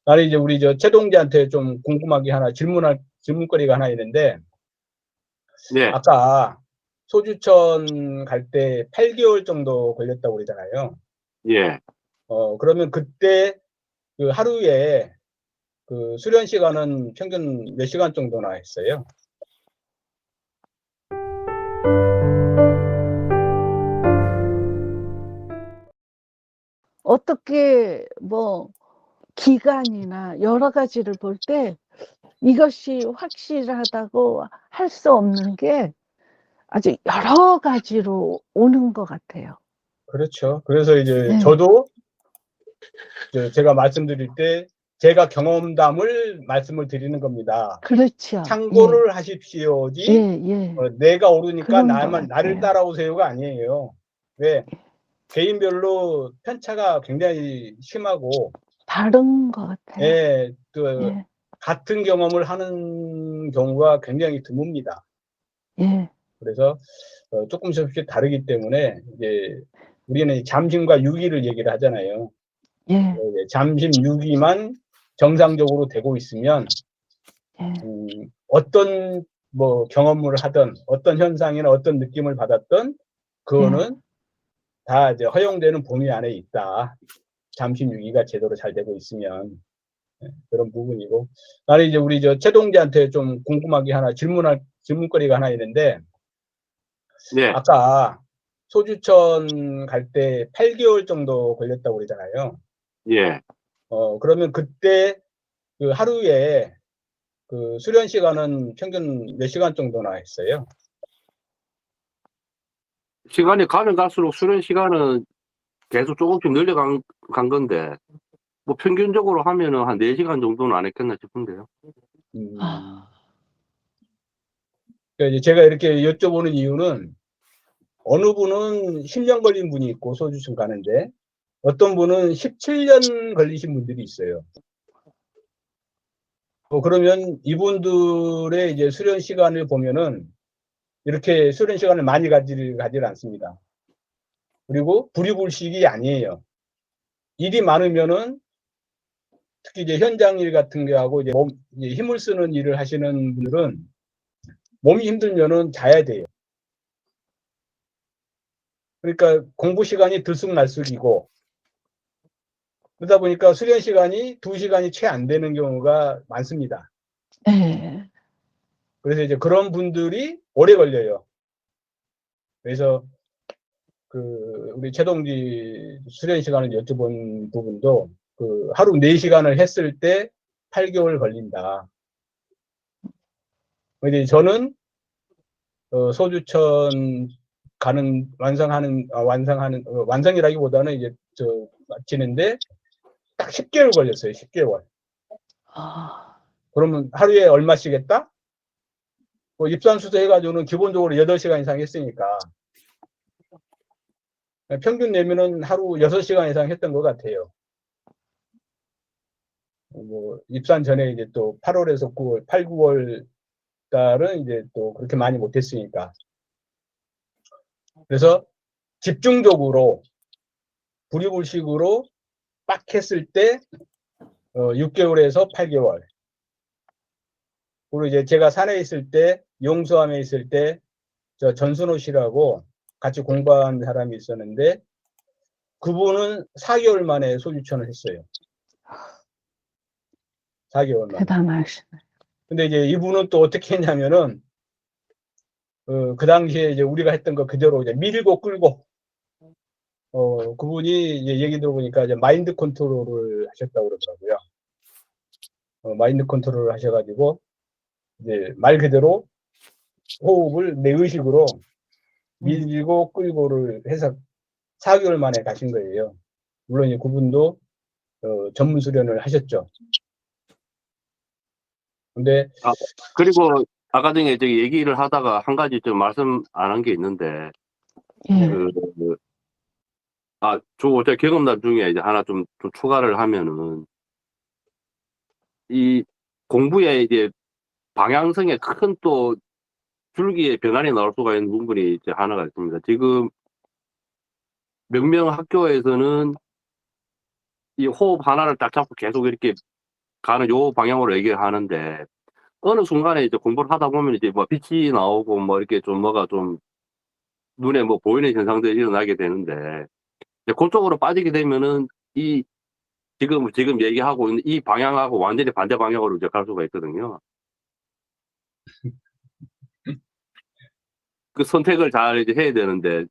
나는 이제 우리 최동지한테 좀 궁금하게 질문거리가 하나 있는데, 네. 아까 소주천 갈 때 8개월 정도 걸렸다고 그러잖아요. 예. 그러면 그때 그 하루에 그 수련 시간은 평균 몇 시간 정도나 했어요? 어떻게 뭐 기간이나 여러 가지를 볼 때 이것이 확실하다고 할 수 없는 게 아주 여러 가지로 오는 것 같아요. 그렇죠. 그래서 이제 네. 저도 제가 말씀드릴 때 제가 경험담을 말씀을 드리는 겁니다. 그렇죠. 참고를 하십시오지, 예. 내가 오르니까 그런 것 나를 같아요. 따라오세요가 아니에요. 왜? 개인별로 편차가 굉장히 심하고, 다른 것 같아요. 예, 예. 같은 경험을 하는 경우가 굉장히 드뭅니다. 예. 그래서 조금씩 다르기 때문에 이제 우리는 잠심과 유기를 얘기를 하잖아요. 예. 잠심 유기만 정상적으로 되고 있으면 예. 어떤 뭐 경험을 하든 어떤 현상이나 어떤 느낌을 받았든 그거는 다 이제 허용되는 범위 안에 있다. 잠심 유기가 제대로 잘 되고 있으면. 그런 부분이고, 나는 이제 우리 최동지한테 좀 궁금하게 질문거리가 하나 있는데, 네. 아까 소주천 갈 때 8개월 정도 걸렸다고 그러잖아요. 예. 그러면 그때 그 하루에 그 수련 시간은 평균 몇 시간 정도나 했어요? 시간이 가면 갈수록 수련 시간은 계속 조금씩 늘려간 건데, 뭐 평균적으로 하면은 한 4시간 정도는 안 했겠나 싶은데요. 그러니까 이제 제가 이렇게 여쭤보는 이유는, 어느 분은 10년 걸린 분이 있고 소주천 가는데, 어떤 분은 17년 걸리신 분들이 있어요. 그러면 이분들의 이제 수련 시간을 보면은 이렇게 수련 시간을 많이 가지를 않습니다. 그리고 불이불식이 아니에요. 일이 많으면은 특히 이제 현장 일 같은 게 하고 이제 힘을 쓰는 일을 하시는 분들은 몸이 힘들면은 자야 돼요. 그러니까 공부 시간이 들쑥날쑥이고, 그러다 보니까 수련 시간이 2시간이 채 안 되는 경우가 많습니다. 예. 그래서 이제 그런 분들이 오래 걸려요. 그래서 우리 최동지 수련 시간을 여쭤본 부분도 하루 4시간을 했을 때 8개월 걸린다. 근데 저는 소주천 완성이라기보다는 이제 마치는데 딱 10개월 걸렸어요. 10개월. 그러면 하루에 얼마씩 했다? 입산수소 해가지고는 기본적으로 8시간 이상 했으니까 평균 내면은 하루 6시간 이상 했던 것 같아요. 입산 전에 이제 또 8월에서 9월, 8, 9월 달은 이제 또 그렇게 많이 못했으니까. 그래서 집중적으로 불이불식으로 빡 했을 때 6개월에서 8개월. 그리고 이제 제가 산에 있을 때, 용수함에 있을 때, 전순호 씨라고 같이 공부한 사람이 있었는데, 그분은 4개월 만에 소주천을 했어요. 4개월 만에. 대단하시네. 근데 이제 이분은 또 어떻게 했냐면은, 그 당시에 이제 우리가 했던 거 그대로 이제 밀고 끌고, 그분이 이제 얘기 들어보니까 이제 마인드 컨트롤을 하셨다고 그러더라고요. 마인드 컨트롤을 하셔가지고, 이제 말 그대로 호흡을 내 의식으로 밀고 끌고를 해서 4개월 만에 가신 거예요. 물론 이제 그분도 전문 수련을 하셨죠. 근데 그리고 아까 전에 저기 얘기를 하다가 한 가지 좀 말씀 안 한 게 있는데, 제가 경험담 중에 이제 하나 좀 추가를 하면은, 이 공부에 이제 방향성에 큰 또 줄기에 변환이 나올 수가 있는 부분이 이제 하나가 있습니다. 지금 명명 학교에서는 이 호흡 하나를 딱 잡고 계속 이렇게 가는 요 방향으로 얘기를 하는데, 어느 순간에 이제 공부를 하다 보면 이제 뭐 빛이 나오고 뭐 이렇게 좀 뭐가 좀 눈에 뭐 보이는 현상들이 일어나게 되는데, 이제 그쪽으로 빠지게 되면은 이 지금 얘기하고 있는 이 방향하고 완전히 반대 방향으로 이제 갈 수가 있거든요. 그 선택을 잘 이제 해야 되는데,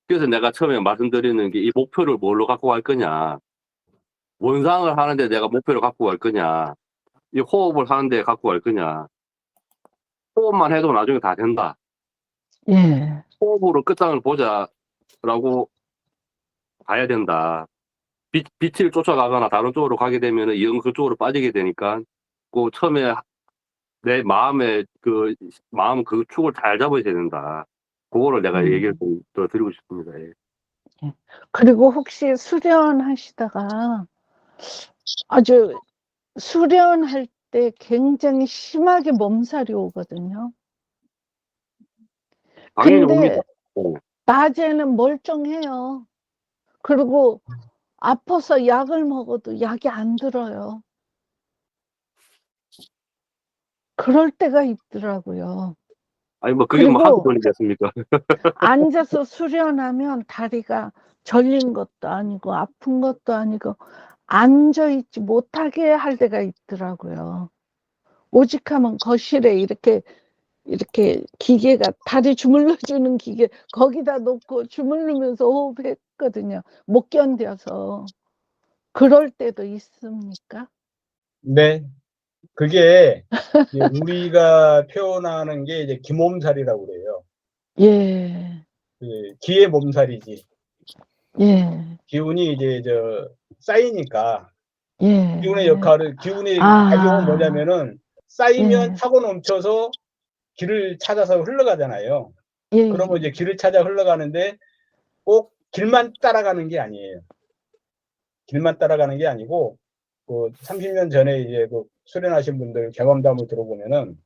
그래서 내가 처음에 말씀드리는 게 이 목표를 뭘로 갖고 갈 거냐, 원상을 하는데 내가 목표를 갖고 갈 거냐, 이 호흡을 하는데 갖고 갈 거냐. 호흡만 해도 나중에 다 된다. 예. 호흡으로 끝장을 보자라고 가야 된다. 빛을 쫓아가거나 다른 쪽으로 가게 되면은 영 그쪽으로 빠지게 되니까, 그 처음에 내 마음의 그 마음 그 축을 잘 잡아야 된다. 그거를 내가 얘기를 좀 더 드리고 싶습니다. 예. 그리고 혹시 수련하시다가 아주 수련할 때 굉장히 심하게 몸살이 오거든요. 당연히 근데 옵니다. 예. 낮에는 멀쩡해요. 그리고 아파서 약을 먹어도 약이 안 들어요. 그럴 때가 있더라고요. 아니 뭐 그게 뭐 한두 그리고 번이겠습니까? 앉아서 수련하면 다리가 절린 것도 아니고 아픈 것도 아니고 앉아있지 못하게 할 때가 있더라고요. 오직하면 거실에 이렇게 기계가 다리 주물러주는 기계 거기다 놓고 주물르면서 호흡했거든요. 못 견뎌서. 그럴 때도 있습니까? 네. 그게 이제 우리가 표현하는 게 이제 기몸살이라고 그래요. 예, 그 기의 몸살이지. 예, 기운이 이제 쌓이니까 기운의 예. 역할을 기운의 작용은 아, 뭐냐면은 쌓이면 예, 차고 넘쳐서 길을 찾아서 흘러가잖아요. 예, 그러면 이제 길을 찾아 흘러가는데 꼭 길만 따라가는 게 아니에요. 길만 따라가는 게 아니고 그 30년 전에 이제 그 수련하신 분들 경험담을 들어보면은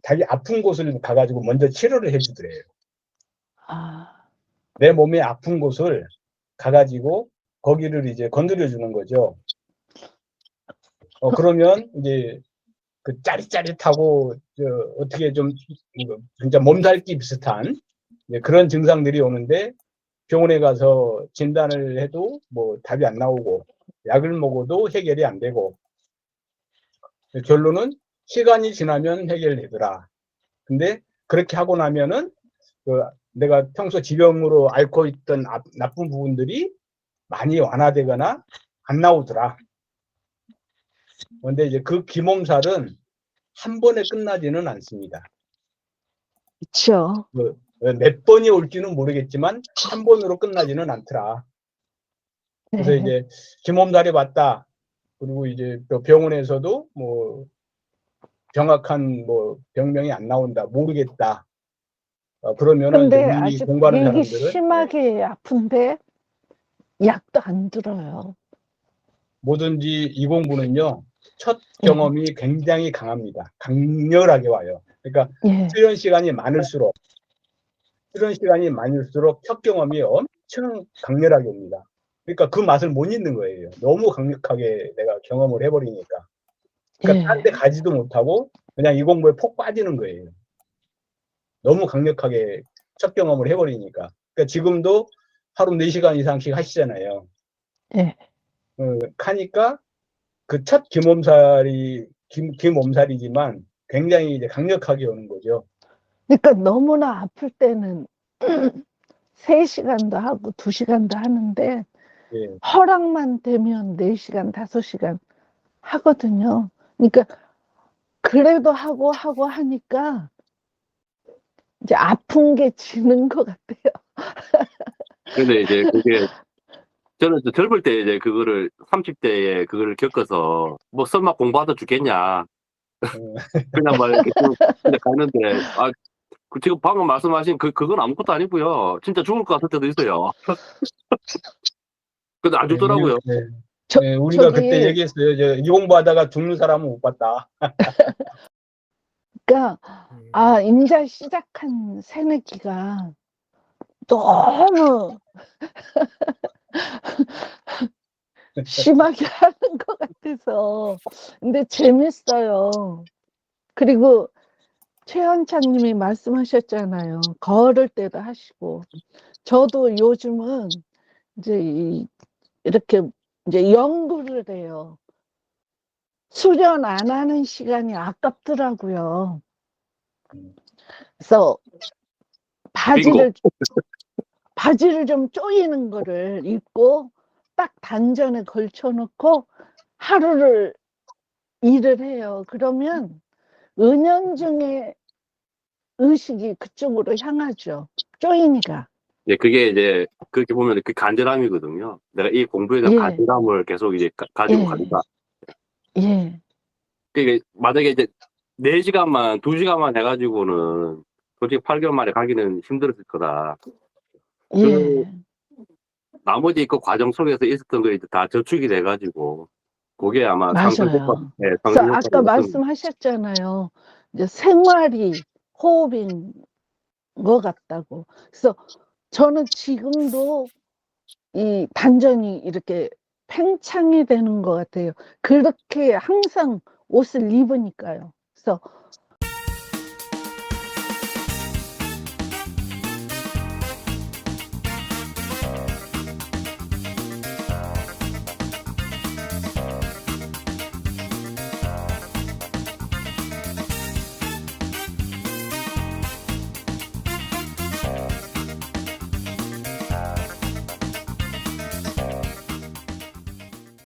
자기 아픈 곳을 가가지고 먼저 치료를 해주더래요. 아, 내 몸에 아픈 곳을 가가지고 거기를 이제 건드려 주는 거죠. 그러면 이제 그 짜릿짜릿하고 어떻게 좀 진짜 몸살기 비슷한 그런 증상들이 오는데 병원에 가서 진단을 해도 뭐 답이 안 나오고 약을 먹어도 해결이 안 되고 결론은 시간이 지나면 해결되더라. 근데 그렇게 하고 나면은 그 내가 평소 지병으로 앓고 있던 나쁜 부분들이 많이 완화되거나 안 나오더라. 그런데 이제 그 기몸살은 한 번에 끝나지는 않습니다. 그렇죠. 몇 번이 올지는 모르겠지만 한 번으로 끝나지는 않더라. 그래서 네. 이제 기몸살이 왔다. 그리고 이제 또 병원에서도 뭐 정확한 뭐 병명이 안 나온다, 모르겠다. 그러면은 이제 근데 우리 아주 공부하는 되게 사람들은 심하게 아픈데 약도 안 들어요. 뭐든지 이 공부는요, 첫 예, 경험이 굉장히 강합니다. 강렬하게 와요. 그러니까 예, 수련 시간이 많을수록 첫 경험이 엄청 강렬하게 옵니다. 그러니까 그 맛을 못 잊는 거예요. 너무 강력하게 내가 경험을 해버리니까. 그러니까 딴 데 예. 가지도 못하고 그냥 이 공부에 폭 빠지는 거예요. 너무 강력하게 첫 경험을 해버리니까. 그러니까 지금도 하루 4시간 이상씩 하시잖아요. 예. 하니까 그 첫 기몸살이지만 굉장히 이제 강력하게 오는 거죠. 그러니까 너무나 아플 때는 3시간도 하고 2시간도 하는데 예. 허락만 되면 4시간, 5시간 하거든요. 그러니까 그래도 하고 하니까 이제 아픈 게 지는 것 같아요. 근데 이제 그게 저는 젊을 때 이제 그거를 30대에 그거를 겪어서 뭐 설마 공부하다 죽겠냐. 그냥 막 이렇게 쭉 그냥 가는데, 지금 방금 말씀하신 그건 아무것도 아니고요. 진짜 죽을 것 같을 때도 있어요. 근데 안 죽더라고요. 저, 우리가 그때 저기, 얘기했어요. 이 공부하다가 죽는 사람은 못 봤다. 그러니까, 이제 시작한 새내기가 너무 심하게 하는 것 같아서. 근데 재밌어요. 그리고 최현창님이 말씀하셨잖아요. 걸을 때도 하시고. 저도 요즘은 이제 이렇게 이제 연구를 해요. 수련 안 하는 시간이 아깝더라고요. 그래서 바지를 좀 조이는 거를 입고 딱 단전에 걸쳐놓고 하루를 일을 해요. 그러면 은연중에 의식이 그쪽으로 향하죠. 조이니까. 예, 그게 이제 그렇게 보면 그 간절함이거든요. 내가 이 공부에 대한 예, 간절함을 계속 이제 가지고 예, 간다. 예, 그게 만약에 이제 4시간만, 2시간만 해가지고는 솔직히 8개월 만에 가기는 힘들었을 거다. 그 예. 나머지 그 과정 속에서 있었던 거 이제 다 저축이 돼가지고 그게 아마 상승 효과, 맞아요. 예, 그래서 상승 아까 효과가 있었던. 말씀하셨잖아요. 이제 생활이 호흡인 것 같다고. 그래서 저는 지금도 이 단전이 이렇게 팽창이 되는 것 같아요. 그렇게 항상 옷을 입으니까요. 그래서